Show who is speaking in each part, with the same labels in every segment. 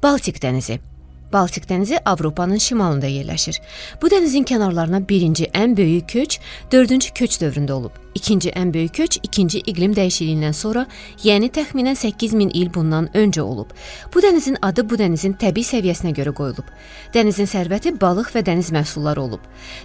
Speaker 1: Baltik dənizi. Baltik dənizi Avropanın şimalında yerləşir. Bu dənizin kənarlarına birinci ən böyük köç 4-cü köç dövründə olub. İkinci ən böyük köç ikinci iqlim dəyişikliyindən sonra, yəni təxminən 8000 il bundan öncə olub. Bu dənizin adı bu dənizin təbii səviyyəsinə görə qoyulub. Dənizin sərvəti balıq və dəniz məhsulları olub.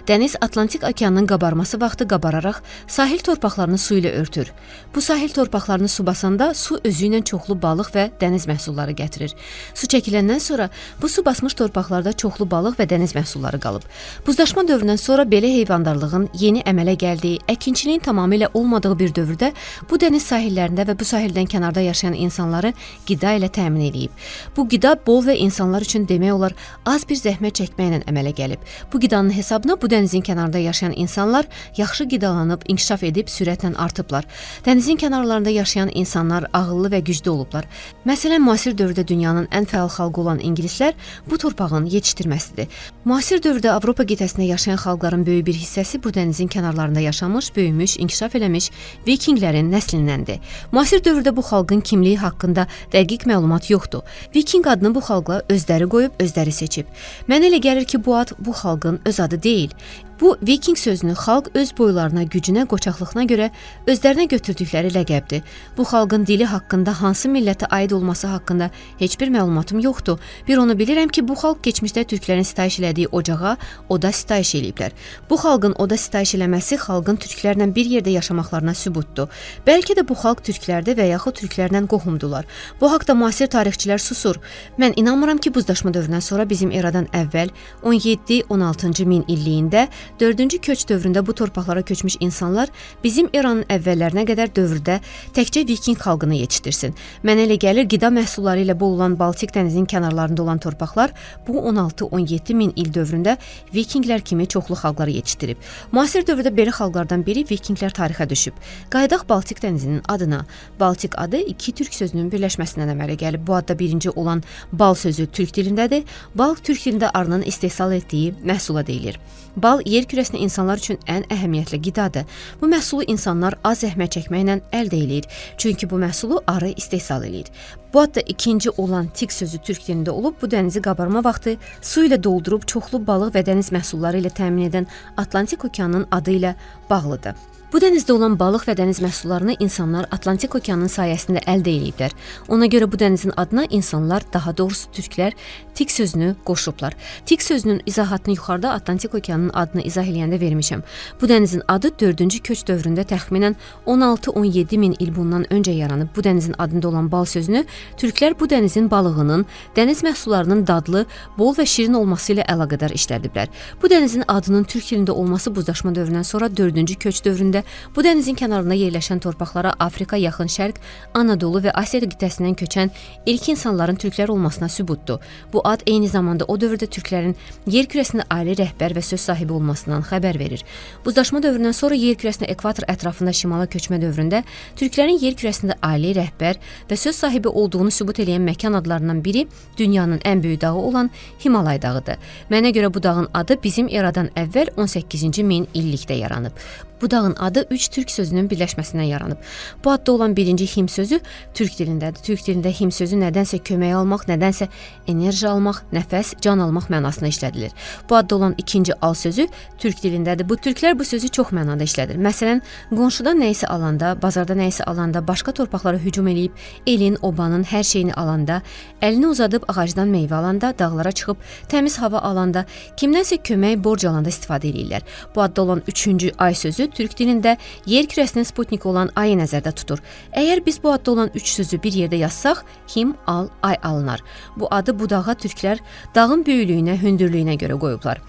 Speaker 1: Dəniz Atlantik okeanının qabarması vaxtı qabararaq sahil torpaqlarını su ilə örtür. Bu sahil torpaqlarını su basanda su özü ilə çoxlu balıq və dəniz məhsulları gətirir. Su çəkiləndən sonra bu su basmış torpaqlarda çoxlu balıq və dəniz məhsulları qalıb. Buzdaşma dövründən sonra belə heyvandarlığın yeni əmələ gəldiyi, əkinçiliyin tamamilə olmadığı bir dövrdə bu dəniz sahillərində və bu sahildən kənarda yaşayan insanları qida ilə təmin edib. Bu qida bol və insanlar üçün demək olar az bir zəhmət çəkməklə əmələ gəlib. Bu qidanın hesabına bu dənizin kənarında yaşayan insanlar yaxşı qidalanıb, inkişaf edib sürətlə artıblar. Dənizin kənarlarında yaşayan insanlar ağıllı və güclü olublar. Məsələn, müasir dövrdə dünyanın ən fəal xalqı olan ingilislər bu torpağın yetişdirməsidir. Müasir dövrdə Avropa qitəsində yaşayan xalqların böyük bir hissəsi bu dənizin kənarlarında yaşamış, böyümüş, inkişaf eləmiş Vikinglərin nəslindəndir. Müasir dövrdə bu xalqın kimliyi haqqında dəqiq məlumat yoxdur. Viking adını bu xalqla özləri qoyub, özləri seçib. Mənə elə gəlir ki, bu ad bu xalqın öz adı deyil. Bu Viking sözünü xalq öz boylarına, gücünə, qoçaqlığına görə özlərinə götürdükləri ləqəbdir. Bu xalqın dili haqqında hansı millətə aid olması haqqında heç bir məlumatım yoxdur. Bir onu bilirəm ki, bu xalq keçmişdə türklərin sitayiş elədiyi ocağa, oda sitayiş eləyiblər. Bu xalqın oda sitayiş eləməsi xalqın türklərlə bir yerdə yaşamaqlarına sübutdur. Bəlkə də bu xalq türklərdə və yaxud türklərdən qohumdular. Bu haqda müasir tarixçilər susur. Mən inanmıram ki, buzdaşma dövründən sonra bizim eradan əvvəl 17-16-cı min illiyində 4-cü köç dövründə bu torpaqlara köçmüş insanlar bizim eranın əvvəllərinə qədər dövrdə təkcə Viking xalqını yetişdirsin. Mənə elə gəlir, qida məhsulları ilə bol olan Baltik dənizinin kənarlarında olan torpaqlar bu 16-17 min il dövründə Vikinglər kimi çoxlu xalqları yetişdirib. Müasir dövrdə belə xalqlardan biri Vikinglər tarixə düşüb. Qayıdaq Baltik dənizinin adına. Baltik adı iki türk sözünün birləşməsindən əmələ gəlib. Bu adda birinci olan bal sözü türk dilindədir. Bal türk dilində arının istehsal etdiyi məhsula deyilir. Bal yer kürəsində insanlar üçün ən əhəmiyyətli qidadır. Bu məhsulu insanlar az zəhmət çəkməklə əldə edir, çünki bu məhsulu arı istehsal edir. Bu adda ikinci olan tik sözü türk dilində olub, bu dənizi qabarma vaxtı su ilə doldurub çoxlu balıq və dəniz məhsulları ilə təmin edən Atlantik okeanının adı ilə bağlıdır. Bu dənizdə olan balıq və dəniz məhsullarını insanlar Atlantik okeanının sayəsində əldə ediblər. Ona görə bu dənizin adına insanlar, daha doğrusu türklər, tik sözünü qoşublar. Tik sözünün izahatını yuxarıda Atlantik okeanının adını izah eləyəndə vermişəm. Bu dənizin adı 4-cü köç dövründə təxminən 16-17 min il bundan öncə yaranıb. Bu dənizin adında olan bal sözünü türklər bu dənizin balığının, dəniz məhsullarının dadlı, bol və şirin olması ilə əlaqədar işlədiblər. Bu dənizin adının türk dilində olması buzdaşma dövründən sonra 4-cü köç dövründə bu dənizin kənarında yerləşən torpaqlara Afrika, Yaxın Şərq, Anadolu və Asiya qitəsindən köçən ilk insanların türklər olmasına sübutdur. Bu ad eyni zamanda o dövrdə türklərin yer kürəsində ali rəhbər və söz sahibi olmasından xəbər verir. Buzdaşma dövründən sonra yer kürəsində ekvator ətrafında şimala köçmə dövründə türklərin yer kürəsində ali rəhbər və söz sahibi olduğunu sübut edən məkan adlarından biri dünyanın ən böyük dağı olan Himalay dağıdır. Mənə görə bu dağın adı bizim eradan əvvəl 18-ci min illikdə yaranıb. Bu dağın adı 3 türk sözünün birləşməsindən yaranıb. Bu adda olan birinci him sözü türk dilindədir. Türk dilində him sözü nədənsə kömək almaq, nədənsə enerji almaq, nəfəs, can almaq mənasına işlədilir. Bu adda olan ikinci al sözü türk dilindədir. Bu türklər bu sözü çox mənada işlədir. Məsələn, qonşudan nəyisə alanda, bazarda nəyisə alanda, başqa torpaqlara hücum eləyib, elin, obanın hər şeyini alanda, əlini uzadıb ağacdan meyvə alanda, dağlara çıxıb təmiz hava alanda, kimdənsə kömək, borc alanda istifadə edirlər. Bu adda olan üçüncü ay sözü türk dilində yer kürəsinin sputniki olan ayı nəzərdə tutur. Əgər biz bu adda olan 3 sözü bir yerdə yazsaq, him, al, ay alınar. Bu adı bu dağa türklər dağın böyüklüyünə, hündürlüyünə görə qoyublar.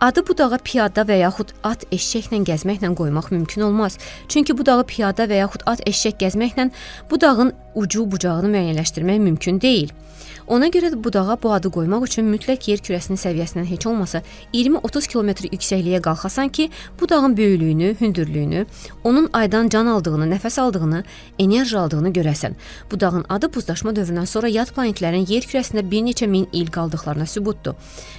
Speaker 1: Adı bu dağa piyada və yaxud at, eşşəklə gəzməklə qoymaq mümkün olmaz. Çünki bu dağı piyada və yaxud at, eşşək gəzməklə bu dağın ucu bucağını müəyyənləşdirmək mümkün deyil. Ona görə də bu dağa bu adı qoymaq üçün mütləq yer kürəsinin səviyyəsindən heç olmasa 20-30 kilometr yüksəkliyə qalxasan ki, bu dağın böyüklüyünü, hündürlüyünü, onun aydan can aldığını, nəfəs aldığını, enerji aldığını görəsən. Bu dağın adı buzdaşma dövründən sonra yad planetlərin yer kürəsində bir neçə min il qaldıqlarına sübutdur.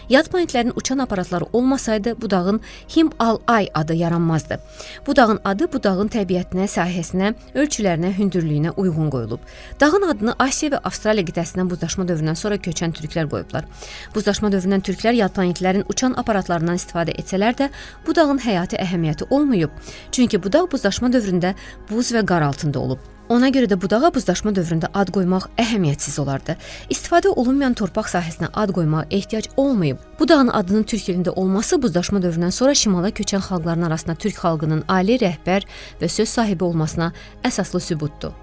Speaker 1: Yad planetlərin uçan aparatları olmasaydı, bu dağın Him-al-Ay adı yaranmazdı. Bu dağın adı bu dağın təbiətinə, sahəsinə, ölçülərinə, hündürlüyünə uyğun qoyulub. Dağın adını Asiya və Avstraliya qitəsindən buzdaşma dövründən sonra köçən türklər qoyublar. Buzlaşma dövründən türklər yad planetlərin uçan aparatlarından istifadə etsələr də, bu dağın həyati əhəmiyyəti olmayıb. Çünki bu dağ buzlaşma dövründə buz və qar altında olub. Ona görə də bu dağa buzlaşma dövründə ad qoymaq əhəmiyyətsiz olardı. İstifadə olunmayan torpaq sahəsinə ad qoymağa ehtiyac olmayıb. Bu dağın adının türk dilində olması buzlaşma dövründən sonra şimala köçən xalqların arasında türk xalqının ali rəhbər və söz sahibi olmasına əsaslı sübutdur.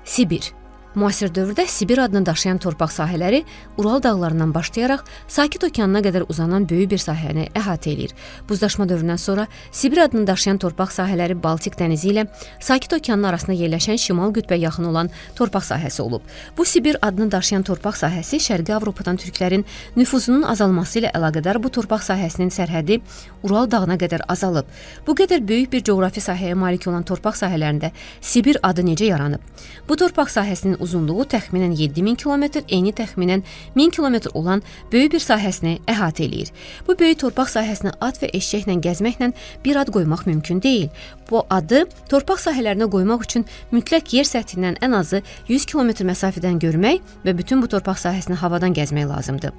Speaker 1: Sibir. Müasir dövrdə Sibir adını daşıyan torpaq sahələri Ural dağlarından başlayaraq Sakit okeanına qədər uzanan böyük bir sahəni əhatə edir. Buzlaşma dövründən sonra Sibir adını daşıyan torpaq sahələri Baltik dənizi ilə Sakit okeanının arasında yerləşən şimal qütbə yaxın olan torpaq sahəsi olub. Bu Sibir adını daşıyan torpaq sahəsi Şərqi Avropadan türklərin nüfuzunun azalması ilə əlaqədar bu torpaq sahəsinin sərhədi Ural dağına qədər azalıb. Bu qədər böyük bir coğrafi sahəyə malik olan torpaq sahələrində Sibir adı necə yaranıb? Bu torpaq sahəsinin uzunluğu təxminən 7000 kilometr, eni təxminən 1000 kilometr olan böyük bir sahəsini əhatə eləyir. Bu böyük torpaq sahəsinə at və eşəklə gəzməklə bir ad qoymaq mümkün deyil. Bu adı torpaq sahələrinə qoymaq üçün mütləq yer səthindən ən azı 100 kilometr məsafədən görmək və bütün bu torpaq sahəsini havadan gəzmək lazımdır.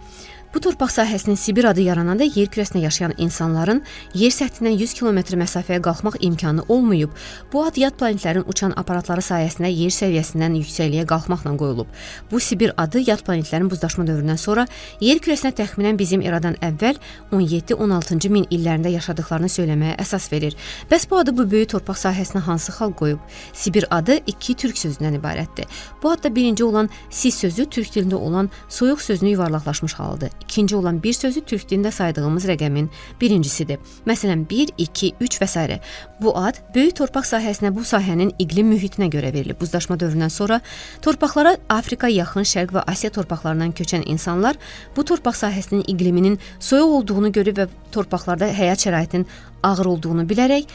Speaker 1: Bu torpaq sahəsinin Sibir adı yarananda yer kürəsində yaşayan insanların yer səthindən 100 kilometr məsafəyə qalxmaq imkanı olmayıb. Bu ad yad planetlərin uçan aparatları sayəsində yer səviyyəsindən yüksəkliyə qalxmaqla qoyulub. Bu Sibir adı yad planetlərin buzlaşma dövründən sonra yer kürəsinə təxminən bizim eradan əvvəl 17-16-cı min illərində yaşadıklarını söyləməyə əsas verir. Bəs bu adı bu böyük torpaq sahəsinə hansı xalq qoyub? Sibir adı iki türk sözündən ibarətdir. Bu adda birinci olan sis sözü türk dilində olan soyuq sözünü yuvarlaqlaşmış halıdır. İkinci olan bir sözü türk dilində saydığımız rəqəmin birincisidir. Məsələn, 1, 2, 3 və s. Bu ad böyük torpaq sahəsinə bu sahənin iqlim mühitinə görə verilib. Buzlaşma dövründən sonra torpaqlara Afrika, Yaxın Şərq və Asiya torpaqlarından köçən insanlar bu torpaq sahəsinin iqliminin soyuq olduğunu görüb və torpaqlarda həyat şəraitinin ağır olduğunu bilərək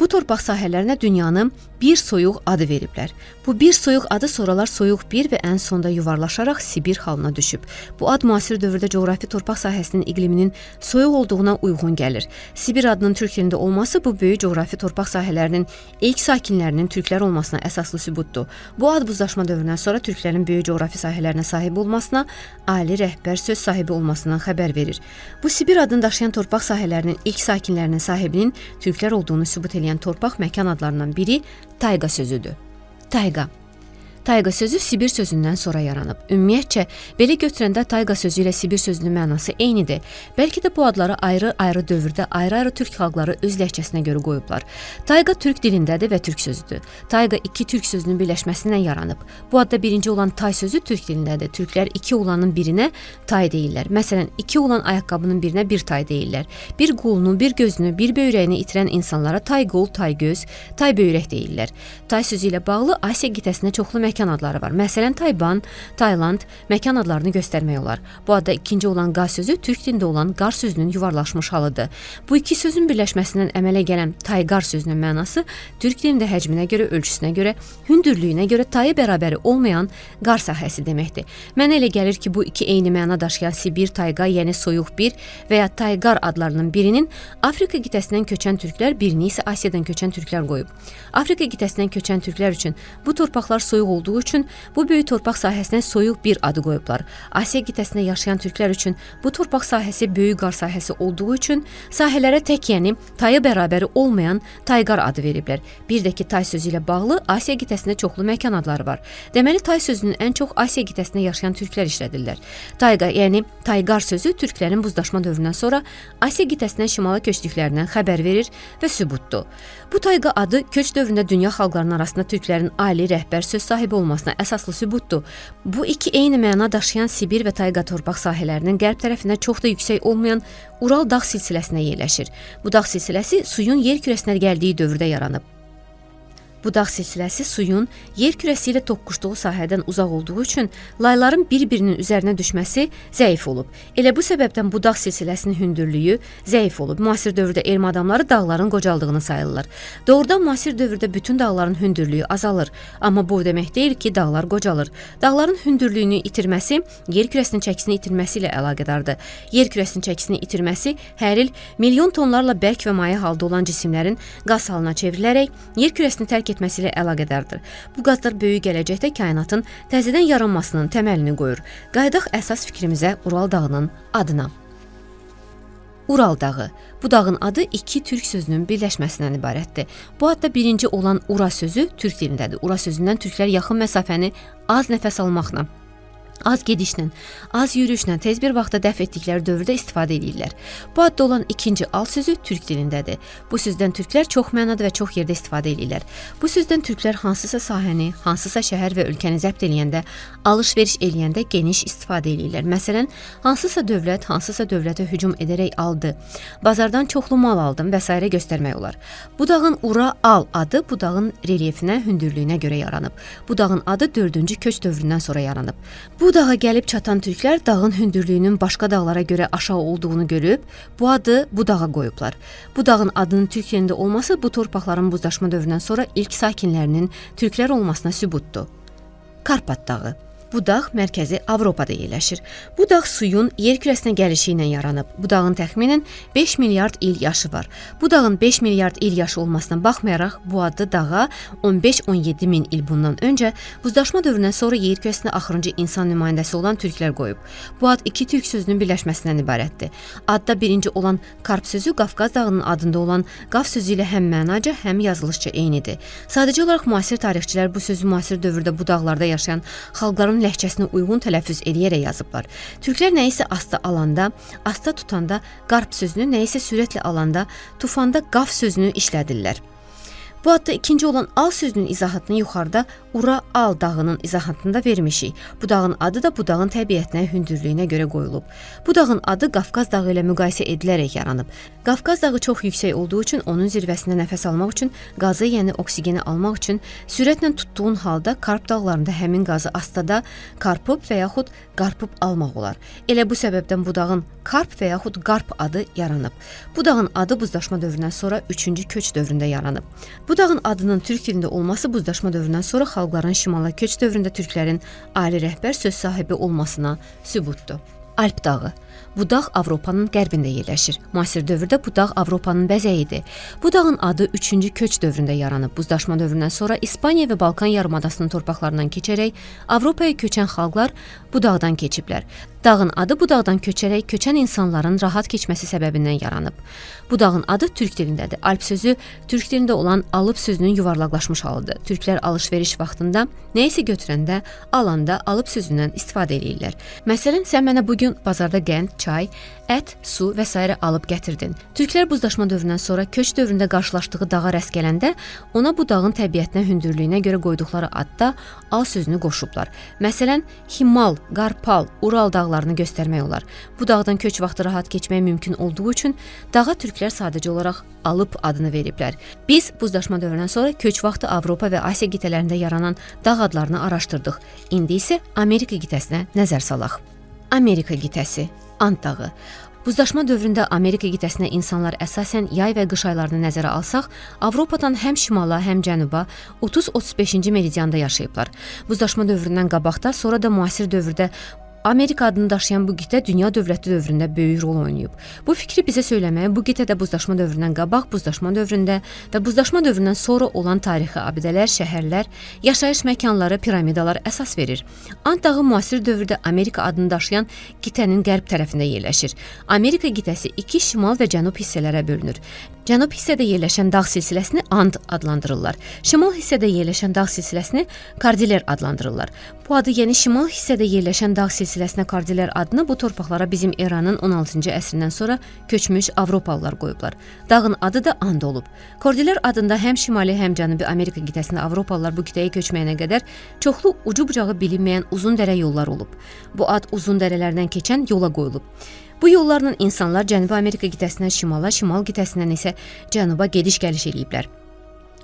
Speaker 1: bu torpaq sahələrinə dünyanın bir soyuq adı veriblər. Bu bir soyuq adı sonralar soyuq bir və ən sonda yuvarlaşaraq Sibir halına düşüb. Bu ad müasir dövrdə coğrafi torpaq sahəsinin iqliminin soyuq olduğuna uyğun gəlir. Sibir adının türk dilində olması bu böyük coğrafi torpaq sahələrinin ilk sakinlərinin türklər olmasına əsaslı sübutdur. Bu ad buzlaşma dövründən sonra türklərin böyük coğrafi sahələrinə sahib olmasına, ali rəhbər söz sahibi olmasından xəbər verir. Bu Sibir adını daşıyan torpaq sahələrinin ilk sakinlərinin sahibinin türklər olduğunu sübut edən torpaq məkan adlarından biri tayqa sözüdür. Tayqa. Tayqa sözü Sibir sözündən sonra yaranıb. Ümumiyyətcə, belə götürəndə tayqa sözü ilə Sibir sözünün mənası eynidir. Bəlkə də bu adları ayrı-ayrı dövrdə ayrı-ayrı türk xalqları öz ləhcəsinə görə qoyublar. Tayqa türk dilindədir və türk sözüdür. Tayqa iki türk sözünün birləşməsindən yaranıb. Bu adda birinci olan tay sözü türk dilindədir. Türklər iki olanın birinə tay deyirlər. Məsələn, iki olan ayaqqabının birinə bir tay deyirlər. Bir qolunu, bir gözünü, bir böyrəyini itirən insanlara tay qol, tay göz, tay böyrək deyirlər. Tay sözü ilə bağlı Asiya qitəsində çoxlu məkan adları var. Məsələn, Tayvan, Tayland məkan adlarını göstərmək olar. Bu adda ikinci olan qa sözü türk dilində olan qar sözünün yuvarlaşmış halıdır. Bu iki sözün birləşməsindən əmələ gələn tayqar sözünün mənası türk dilində həcminə görə, ölçüsünə görə, hündürlüyünə görə tayı bərabəri olmayan qar sahəsi deməkdir. Mənə elə gəlir ki, bu iki eyni məna daşıyan Sibir, tayqa, yəni soyuq bir və ya tayqar adlarının birinin Afrika qitəsindən köçən türklər, birini isə Asiyadan köçən türklər qoyub. Afrika qitəsindən köçən türklər üçün bu torpaqlar soyuq olduğu üçün bu böyük torpaq sahəsinə soyuq bir adı qoyublar. Asiya qitəsində yaşayan türklər üçün bu torpaq sahəsi böyük qar sahəsi olduğu üçün sahələrə tək, yəni tayı bərabəri olmayan tayqar adı veriblər. Bir də ki, tay sözü ilə bağlı Asiya qitəsində çoxlu məkan adları var. Deməli, tay sözünün ən çox Asiya qitəsində yaşayan türklər işlədirlər. Tayqa, yəni tayqar sözü türklərin buzlaşma dövründən sonra Asiya qitəsindən şimala köçdüklərindən xəbər verir və sübutdur. Bu tayqa adı köç dövründə dünya xalqlarının arasında türklərin ali rəhbər söz sahibi olmasına əsaslı sübutdur. Bu iki eyni məna daşıyan Sibir və tayqa torpaq sahələrinin qərb tərəfində çox da yüksək olmayan Ural dağ silsiləsinə yerləşir. Bu dağ silsiləsi suyun yer kürəsinə gəldiyi dövrdə yaranıb. Bu dağ silsiləsi suyun yer kürəsi ilə toqquşduğu sahədən uzaq olduğu üçün layların bir-birinin üzərinə düşməsi zəif olub. Elə bu səbəbdən bu dağ silsiləsinin hündürlüyü zəif olub. Müasir dövrdə elm adamları dağların qocaldığını sayırlar. Doğrudan müasir dövrdə bütün dağların hündürlüyü azalır. Amma bu demək deyil ki, dağlar qocalır. Dağların hündürlüyünü itirməsi yer kürəsinin çəkisini itirməsi ilə əlaqədardır. Yer kürəsinin çəkisini itirməsi hər il milyon tonlarla bərk və maye halda olan cisimlərin qaz halına çevrilərək yer kürəsini tərk etməsi ilə əlaqədardır. Bu qazlar böyük gələcəkdə kainatın təzədən yaranmasının təməlini qoyur. Qayıdaq əsas fikrimizə Ural dağının adına. Ural dağı. Bu dağın adı iki türk sözünün birləşməsindən ibarətdir. Bu adda birinci olan Ura sözü türk dilindədir. Ura sözündən türklər yaxın məsafəni az nəfəs almaqla, az gedişlə, az yürüyüşlə tez bir vaxtda dəf etdikləri dövrdə istifadə edirlər. Bu adda olan ikinci al sözü türk dilindədir. Bu sözdən türklər çox mənada və çox yerdə istifadə edirlər. Bu sözdən türklər hansısa sahəni, hansısa şəhər və ölkəni zəbt eləyəndə, alış-veriş eləyəndə geniş istifadə edirlər. Məsələn, hansısa dövlətə hücum edərək aldı, bazardan çoxlu mal aldım və s. göstərmək olar. Bu dağın Ura al adı bu dağın relyefinə, hündürlüyünə görə yaranıb. Bu dağın adı 4-cü köç dövründən sonra yaranıb. Bu dağa gəlib çatan türklər dağın hündürlüyünün başqa dağlara görə aşağı olduğunu görüb, bu adı bu dağa qoyublar. Bu dağın adının türk dilində olması bu torpaqların buzdaşma dövründən sonra ilk sakinlərinin türklər olmasına sübutdur. Karpat dağı. Bu dağ mərkəzi Avropada yerləşir. Bu dağ suyun yer kürəsinə gəlişi ilə yaranıb. Bu dağın təxminən 5 milyard il yaşı var. Bu dağın 5 milyard il yaşı olmasına baxmayaraq, bu adı dağa 15-17 min il bundan öncə buzdaşma dövründən sonra yer kürəsində axırıncı insan nümayəndəsi olan türklər qoyub. Bu ad iki türk sözünün birləşməsindən ibarətdir. Adda birinci olan Karp sözü Qafqaz dağının adında olan Qaf sözü ilə həm mənaca, həm yazılışca eynidir. Sadəcə olaraq müasir tarixçilər bu sözü müasir dövrdə bu dağlarda yaşayan xalqların ləhcəsinə uyğun tələffüz edərək yazıblar. Türklər nəyisə asta alanda, asta tutanda qarp sözünü, nəyisə sürətlə alanda, tufanda qaf sözünü işlədirlər. Bu adda ikinci olan al sözünün izahatını yuxarıda Ura al dağının izahatında vermişik. Bu dağın adı da bu dağın təbiətinə, hündürlüyünə görə qoyulub. Bu dağın adı Qafqaz dağı ilə müqayisə edilərək yaranıb. Qafqaz dağı çox yüksək olduğu üçün onun zirvəsində nəfəs almaq üçün, qazı, yəni oksigeni almaq üçün sürətlə tutduğun halda Karp dağlarında həmin qazı astada karpıb və yaxud qarpıb almaq olar. Elə bu səbəbdən bu dağın Karp və yaxud Qarp adı yaranıb. Bu dağın adı buzdaşma dövründən sonra 3-cü köç dövründə yaranıb. Bu dağın adının türk dilində olması buzdaşma dövründən sonra xalqların şimala köç dövründə türklərin ali rəhbər söz sahibi olmasına sübutdur. Alp dağı. Bu dağ Avropanın qərbində yerləşir. Müasir dövrdə bu dağ Avropanın bəzəyidir. Bu dağın adı 3-cü köç dövründə yaranıb. Buzdaşma dövründən sonra İspaniya və Balkan yarımadasının torpaqlarından keçərək Avropaya köçən xalqlar bu dağdan keçiblər. Dağın adı bu dağdan köçən insanların rahat keçməsi səbəbindən yaranıb. Bu dağın adı türk dilindədir. Alp sözü türk dilində olan alıb sözünün yuvarlaqlaşmış halıdır. Türklər alış-veriş vaxtında nəyisə götürəndə, alanda alıb sözündən istifadə edirlər. Məsələn, sən mənə bugün bazarda qənd, çay, ət, su və s. alıb gətirdin. Türklər buzdaşma dövründən sonra köç dövründə qarşılaşdığı dağa rast gələndə ona bu dağın təbiətinə, hündürlüyünə görə qoyduqları adda al sözünü qoşublar. Məsələn, Himal, Qarpal, Ural dağlarını göstərmək olar. Bu dağdan köç vaxtı rahat keçmək mümkün olduğu üçün dağa türklər sadəcə olaraq alıb adını veriblər. Biz buzdaşma dövründən sonra köç vaxtı Avropa və Asiya qitələrində yaranan dağ adlarını araşdırdıq. İndi isə Amerika qitəsinə nəzər salaq. Amerika qitəsi, Ant dağı. Buzdaşma dövründə Amerika qitəsinə insanlar əsasən yay və qış aylarını nəzərə alsaq, Avropadan həm şimala, həm cənuba 30-35-ci meridianda yaşayıblar. Buzdaşma dövründən qabaqda, sonra da müasir dövrdə Amerika adını daşıyan bu qitə dünya dövləti dövründə böyük rol oynayıb. Bu fikri bizə söyləməyə bu qitədə buzdaşma dövründən qabaq, buzdaşma dövründə və buzdaşma dövründən sonra olan tarixi abidələr, şəhərlər, yaşayış məkanları, piramidalar əsas verir. Ant dağı müasir dövrdə Amerika adını daşıyan qitənin qərb tərəfində yerləşir. Amerika qitəsi iki şimal və cənub hissələrə bölünür. Cənub hissədə yerləşən dağ silsiləsini And adlandırırlar. Şimal hissədə yerləşən dağ silsiləsini Kordiller adlandırırlar. Bu adı, yəni şimal hissədə yerləşən dağ silsiləsinə Kordiller adını bu torpaqlara bizim eranın 16-cı əsrindən sonra köçmüş Avropalılar qoyublar. Dağın adı da And olub. Kordiller adında həm şimali, həm cənubi Amerika qitəsində Avropalılar bu qitəyə köçməyənə qədər çoxlu ucu-bucağı bilinməyən uzun dərə yollar olub. Bu ad uzun dərələrdən keçən yola qoyulub. Bu yollarla insanlar Cənubi Amerika qitəsindən şimala, şimal qitəsindən isə cənuba gediş-gəliş eləyiblər.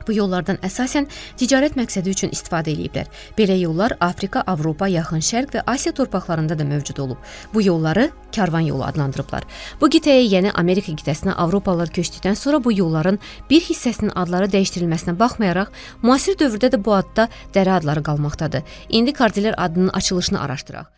Speaker 1: Bu yollardan əsasən ticarət məqsədi üçün istifadə eləyiblər. Belə yollar Afrika, Avropa, Yaxın Şərq və Asiya torpaqlarında da mövcud olub. Bu yolları karvan yolu adlandırıblar. Bu qitəyə, yəni Amerika qitəsinə Avropalılar köçdükdən sonra bu yolların bir hissəsinin adları dəyişdirilməsinə baxmayaraq, müasir dövrdə də bu adda dərə adları qalmaqdadır. İndi Kordiller adının açılışını araşdıraq.